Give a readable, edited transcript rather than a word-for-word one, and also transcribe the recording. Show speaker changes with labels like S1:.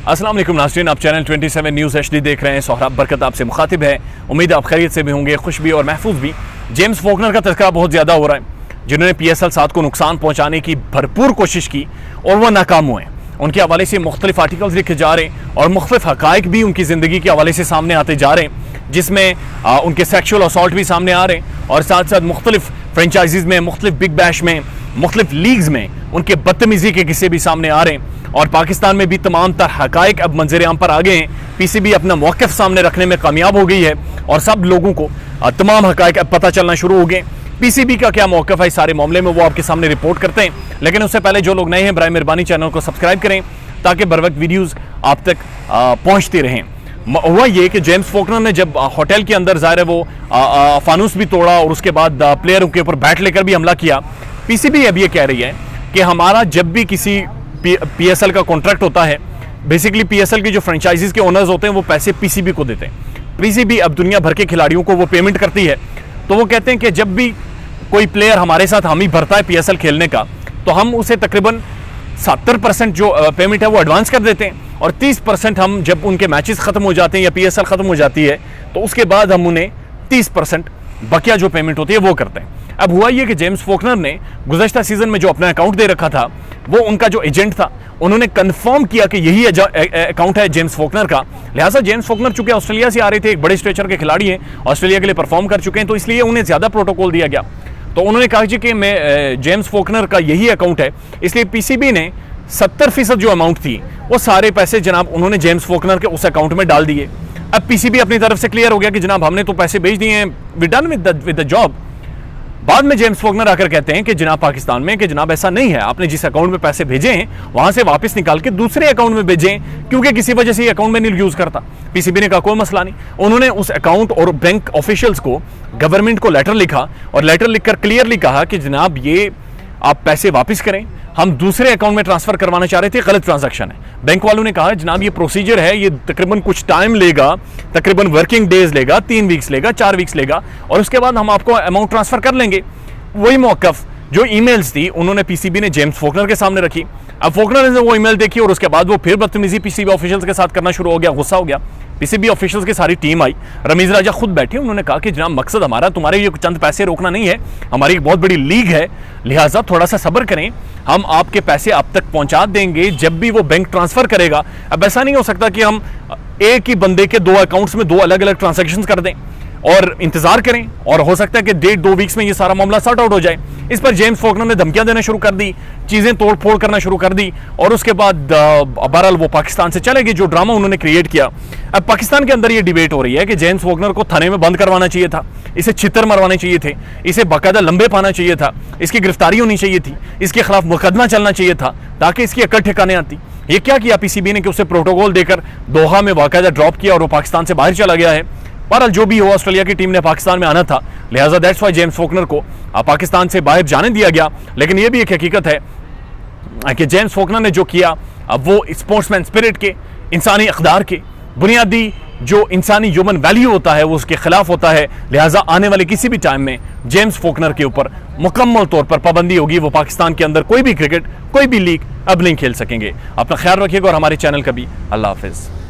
S1: अस्सलाम वालेकुम नाज़रीन, आप चैनल 27 न्यूज़ HD देख रहे हैं। सोहराब बरकत आपसे मुखातिब है। उम्मीद है आप खैरियत से भी होंगे, खुश भी और महफूज भी। जेम्स फॉकनर का तज़किरा बहुत ज़्यादा हो रहा है, जिन्होंने PSL 7 को नुकसान पहुँचाने की भरपूर कोशिश की और वह नाकाम हुए। उनके हवाले से मुख्तलिफ आर्टिकल्स लिखे जा रहे हैं और मुख्तलिफ हक़ाइक़ भी उनकी ज़िंदगी के हवाले से सामने आते जा रहे हैं, जिसमें उनके सेक्शुअल असॉल्ट भी सामने आ रहे हैं और साथ साथ मुख्तलिफ फ्रेंचाइजीज़ में, मुख्तलिफ बिग बैश में, मुख्तलिफ लीग्स में उनके बदतमीज़ी के किस्से भी सामने आ रहे हैं। और पाकिस्तान में भी तमाम तर हक़ाइक़ अब मंजर-ए-आम पर आ गए हैं। PCB अपना मौक़िफ़ सामने रखने में कामयाब हो गई है और सब लोगों को तमाम हक़ाइक़ अब पता चलना शुरू हो गए। PCB का क्या मौक़िफ़ है इस सारे मामले में, वो आपके सामने रिपोर्ट करते हैं। लेकिन उससे पहले जो लोग नए हैं, बराए मेहरबानी चैनल को सब्सक्राइब करें ताकि बर वक्त वीडियोज़ आप तक पहुँचती रहें। हुआ ये कि जेम्स फॉकनर ने जब होटल के अंदर ज़ाहिर है वो फानूस भी तोड़ा और उसके बाद प्लेयरों के ऊपर बैट लेकर भी हमला किया। PCB अब ये कह रही है कि हमारा जब भी किसी PSL का कॉन्ट्रैक्ट होता है, बेसिकली PSL की जो फ्रेंचाइजीज के ओनर्स होते हैं वो पैसे PCB को देते हैं। PCB अब दुनिया भर के खिलाड़ियों को वो पेमेंट करती है। तो वो कहते हैं कि जब भी कोई प्लेयर हमारे साथ हामी भरता है PSL खेलने का, तो हम उसे तकरीबन 70% जो पेमेंट है वो एडवांस कर देते हैं और 30% हम जब उनके मैचेस ख़त्म हो जाते हैं या PSL ख़त्म हो जाती है तो उसके बाद हम उन्हें 30% बकिया जो पेमेंट होती है वो करते हैं। अब हुआ ये कि जेम्स फॉकनर ने गुज़श्ता सीज़न में जो अपना अकाउंट दे रखा था, वो उनका जो एजेंट था उन्होंने कंफर्म किया कि यही अकाउंट है जेम्स फॉकनर का। लिहाजा जेम्स फॉकनर चूंकि ऑस्ट्रेलिया से आ रहे थे, एक बड़े स्टेचर के खिलाड़ी हैं, ऑस्ट्रेलिया के लिए परफॉर्म कर चुके हैं, तो इसलिए उन्हें ज़्यादा प्रोटोकॉल दिया गया। तो उन्होंने कहा जी कि मैं जेम्स फॉकनर का यही अकाउंट है, इसलिए PCB ने 70% जो अमाउंट थी वो सारे पैसे जनाब उन्होंने जेम्स फॉकनर के उस अकाउंट में डाल दिए। अब PCB अपनी तरफ से क्लियर हो गया कि जनाब हमने तो पैसे भेज दिए हैं, we done with the job. बाद में जेम्स फॉकनर आकर कहते हैं कि जनाब पाकिस्तान में कि जनाब ऐसा नहीं है, आपने जिस अकाउंट में पैसे भेजे हैं वहां से वापस निकाल के दूसरे अकाउंट में भेजें, क्योंकि किसी वजह से ये अकाउंट में नहीं यूज करता। PCB ने कहा कोई मसला नहीं। उन्होंने उस अकाउंट और बैंक ऑफिशियल्स को, गवर्नमेंट को लेटर लिखा और लेटर लिखकर क्लियरली कहा कि जनाब ये आप पैसे वापस करें, हम दूसरे अकाउंट में ट्रांसफर करवाना चाह रहे थे, गलत ट्रांजैक्शन है। बैंक वालों ने कहा जनाब ये प्रोसीजर है, ये तकरीबन कुछ टाइम लेगा, तकरीबन वर्किंग डेज लेगा, 3 वीक्स लेगा, 4 वीक्स लेगा और उसके बाद हम आपको अमाउंट ट्रांसफर कर लेंगे। वही मौक़िफ़ जो ईमेल्स थी उन्होंने PCB ने जेम्स फॉकनर के सामने रखी। अब फॉकनर ने वो ईमेल देखी और उसके बाद वो फिर बदतमीजी PCB ऑफिशियल्स के साथ करना शुरू हो गया, गुस्सा हो गया। PCB ऑफिशियल्स की सारी टीम आई, रमीज़ राजा खुद बैठे, उन्होंने कहा कि जनाब मकसद हमारा तुम्हारे ये चंद पैसे रोकना नहीं है, हमारी एक बहुत बड़ी लीग है, लिहाजा थोड़ा सा सब्र करें, हम आपके पैसे आप तक पहुंचा देंगे जब भी वो बैंक ट्रांसफर करेगा। अब ऐसा नहीं हो सकता कि हम एक ही बंदे के 2 अकाउंट्स में 2 अलग अलग ट्रांजेक्शन कर दें और इंतजार करें और हो सकता है कि 1.5-2 वीक्स में ये सारा मामला सॉर्ट आउट हो जाए। इस पर जेम्स फॉकनर ने धमकियां देना शुरू कर दी, चीजें तोड़ फोड़ करना शुरू कर दी और उसके बाद बहरहाल वो पाकिस्तान से चले गए, जो ड्रामा उन्होंने क्रिएट किया। अब पाकिस्तान के अंदर ये डिबेट हो रही है कि जेम्स फॉकनर को थाने में बंद करवाना चाहिए था, इसे छितर मरवाने चाहिए थे, इसे बाकायदा लंबे पाना चाहिए था, इसकी गिरफ्तारी होनी चाहिए थी, इसके खिलाफ मुकदमा चलना चाहिए था ताकि इसकी अकड़ ठिकाने आती। ये क्या किया PCB ने कि उसे प्रोटोकॉल देकर दोहा में बाकायदा ड्रॉप किया और वो पाकिस्तान से बाहर चला गया है। बहरहाल जो भी हो, ऑस्ट्रेलिया की टीम ने पाकिस्तान में आना था, लिहाजा दैट्स व्हाई जेम्स फॉकनर को पाकिस्तान से बाहर जाने दिया गया। लेकिन यह भी एक हकीकत है कि जेम्स फॉकनर ने जो किया अब वो स्पोर्ट्समैन स्पिरिट के, इंसानी अक़दार के, बुनियादी जो इंसानी ह्यूमन वैल्यू होता है वो उसके खिलाफ होता है। लिहाजा आने वाले किसी भी टाइम में जेम्स फॉकनर के ऊपर मुकम्मल तौर पर पाबंदी होगी, वो पाकिस्तान के अंदर कोई भी क्रिकेट, कोई भी लीग अब नहीं खेल सकेंगे। अपना ख्याल रखिएगा और हमारे चैनल का भी। अल्लाह हाफिज़।